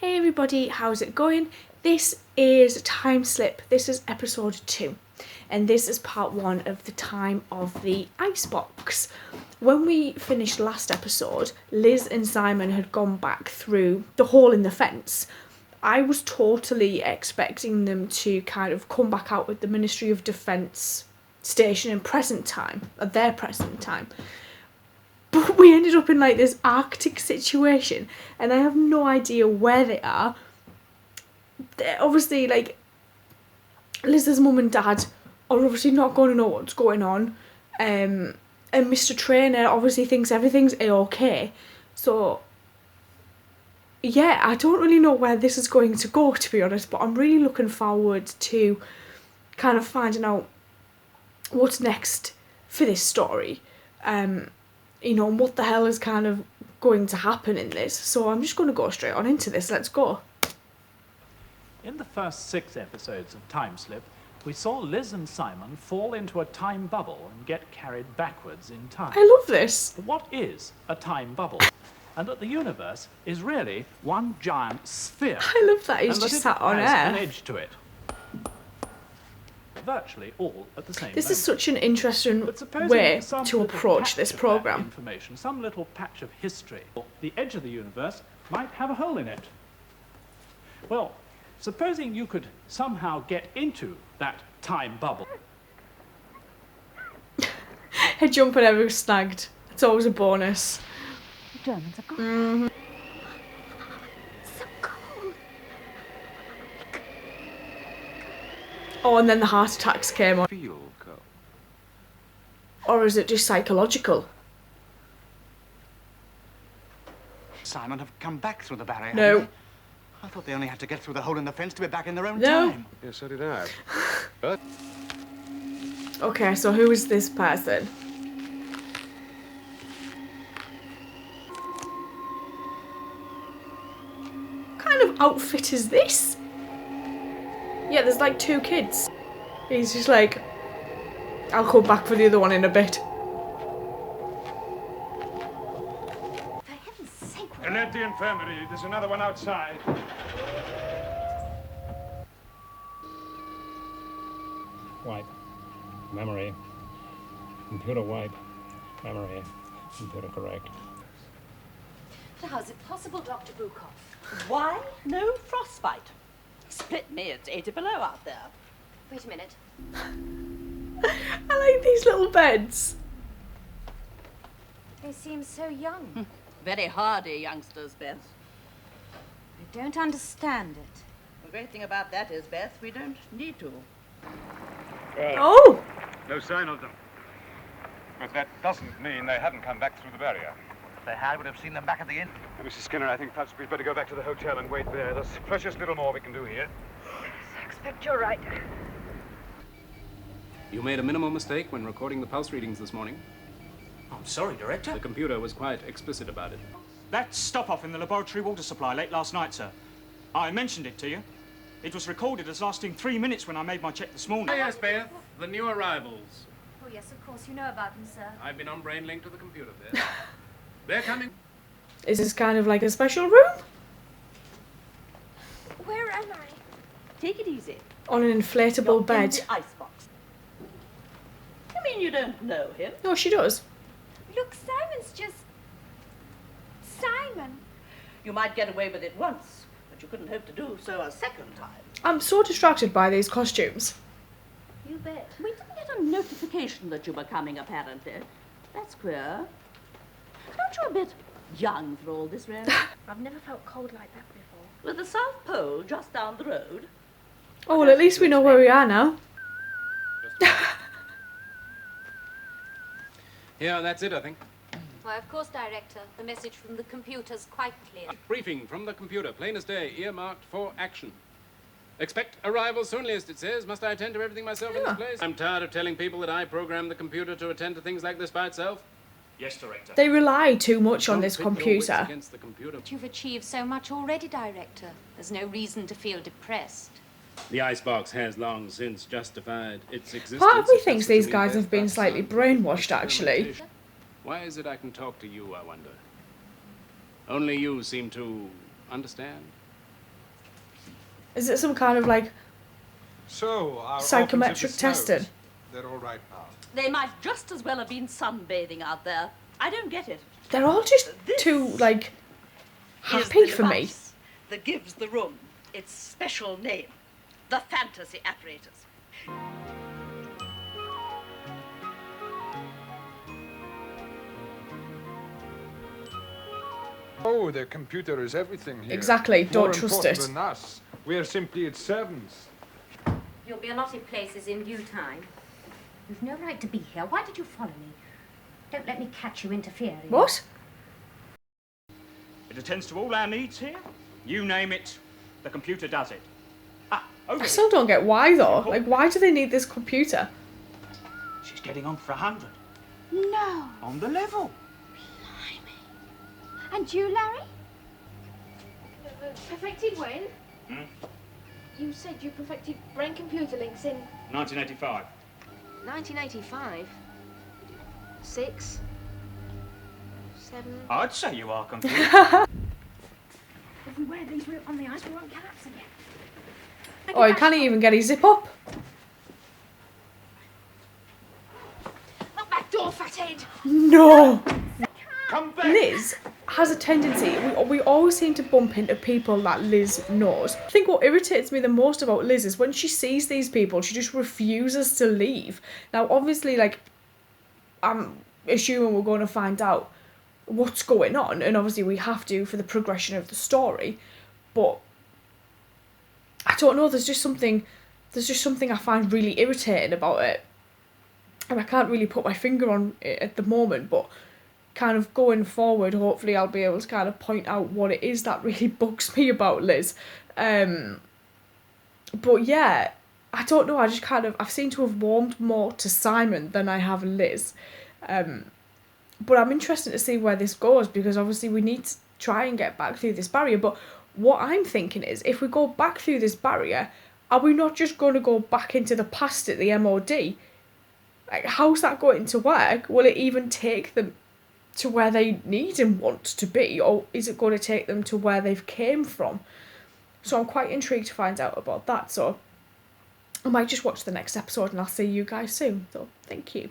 Hey everybody, how's it going? This is Timeslip. This is episode 2, and this is part 1 of the time of the icebox. When we finished last episode, Liz and Simon had gone back through the hole in the fence. I was totally expecting them to kind of come back out with the Ministry of Defence station in present time, at their present time. But we ended up in like this Arctic situation, and I have no idea where they are. They're obviously, like, Liz's mum and dad are obviously not going to know what's going on. And Mr. Trainer obviously thinks everything's A-OK. So, yeah, I don't really know where this is going to go, to be honest, but I'm really looking forward to kind of finding out what's next for this story. You know, what the hell is kind of going to happen in this. So I'm just going to go straight on into this. Let's go. In the first 6 episodes of Timeslip, we saw Liz and Simon fall into a time bubble and get carried backwards in time. I love this. But what is a time bubble? And that the universe is really one giant sphere. I love that he's and just that sat on it has an air. edge to it. Virtually all at the same This moment. is such an interesting But supposing way some to little approach patch this of that programme. information, some little patch of history, the edge of the universe might have a hole in it. Well, supposing you could somehow get into that time bubble. Head jump and ever snagged. It's always a bonus. The Germans are gone. So cold. Oh, and then the heart attacks came on. Feel cold. Or is it just psychological? Simon have come back through the barrier. No. haven't they? I thought they only had to get through the hole in the fence to be back in their own No. time. Yes, so did I. But Okay, so who is this person? What kind of outfit is this? Yeah, there's like 2 kids. He's just like, I'll come back for the other one in a bit. For heaven's sake, and at the infirmary, there's another one outside. Wipe. Memory. Computer wipe. Memory. Computer correct. how is it possible, Dr. Bukov? Why? No frostbite. Split me, it's 80 below out there. Wait a minute. I like these little beds. They seem so young. Very hardy youngsters, Beth. I don't understand it. The great thing about that is, Beth, we don't need to. Oh! No sign of them. But that doesn't mean they hadn't come back through the barrier. If they had, would have seen them back at the inn. Now, Mrs. Skinner, I think perhaps we'd better go back to the hotel and wait there. There's precious little more we can do here. I expect you're right. You made a minimal mistake when recording the pulse readings this morning. I'm sorry, Director. The computer was quite explicit about it. That stop-off in the laboratory water supply late last night, sir. I mentioned it to you. It was recorded as lasting 3 minutes when I made my check this morning. Oh, yes, Beth. The new arrivals. Oh, yes, of course. You know about them, sir. I've been on brain link to the computer, Beth. They're coming. Is this kind of like a special room? Where am I? Take it easy. On an inflatable You're bed. in the icebox. You mean you don't know him? No, she does. Look, Simon's just... Simon. You might get away with it once, but you couldn't hope to do so a second time. I'm so distracted by these costumes. You bet. We didn't get a notification that you were coming, apparently. That's queer. Aren't you a bit young for all this, really? I've never felt cold like that before. With the South Pole just down the road. Oh, well, at least we know where we are now. Yeah, that's it, I think. Why, of course, Director. The message from the computer's quite clear. Briefing from the computer. Plain as day. Earmarked for action. Expect arrival soon, list, it says. Must I attend to everything myself in this place? I'm tired of telling people that I programmed the computer to attend to things like this by itself. Yes, Director. They rely too much on Don't this pit your wits computer. against the computer. You've achieved so much already, Director. There's no reason to feel depressed. The icebox has long since justified its existence. Part of me if thinks that's what you these mean, guys Beth, have been but slightly some brainwashed, actually. experimentation. Why is it I can talk to you, I wonder? Only you seem to understand. Is it some kind of like So, our psychometric orphans testing? of the snows, they're all right now. They might just as well have been sunbathing out there. I don't get it. They're all just too like Is happy the for me. device that gives the room its special name, the fantasy apparatus. Oh, the computer is everything here. Exactly, don't More trust important it. than us. We are simply its servants. You'll be allotted places in due time. You've no right to be here. Why did you follow me? Don't let me catch you interfering. What? It attends to all our needs here. You name it, the computer does it. Ah, over I here. still don't get why though. Like, why do they need this computer? She's getting on for 100. No. On the level. And you, Larry? Perfected when? You said you perfected brain computer links in 1985. 1985. 6, 7. I'd say you are confused. If we wear these on the ice, we won't collapse again. Oh, he can't even get his zip up. Lock that door, fathead! No. Come back! Liz has a tendency, we always seem to bump into people that Liz knows. I think what irritates me the most about Liz is when she sees these people, she just refuses to leave. Now, obviously, like, I'm assuming we're going to find out what's going on, and obviously we have to for the progression of the story, but I don't know, there's just something I find really irritating about it, and I can't really put my finger on it at the moment, but kind of going forward, hopefully I'll be able to kind of point out what it is that really bugs me about Liz. But yeah, I don't know, I've seemed to have warmed more to Simon than I have Liz. But I'm interested to see where this goes, because obviously we need to try and get back through this barrier. But what I'm thinking is, if we go back through this barrier, are we not just going to go back into the past at the MOD? Like, how's that going to work? Will it even take them to where they need and want to be, or is it going to take them to where they've came from? So I'm quite intrigued to find out about that. So I might just watch the next episode and I'll see you guys soon. So thank you.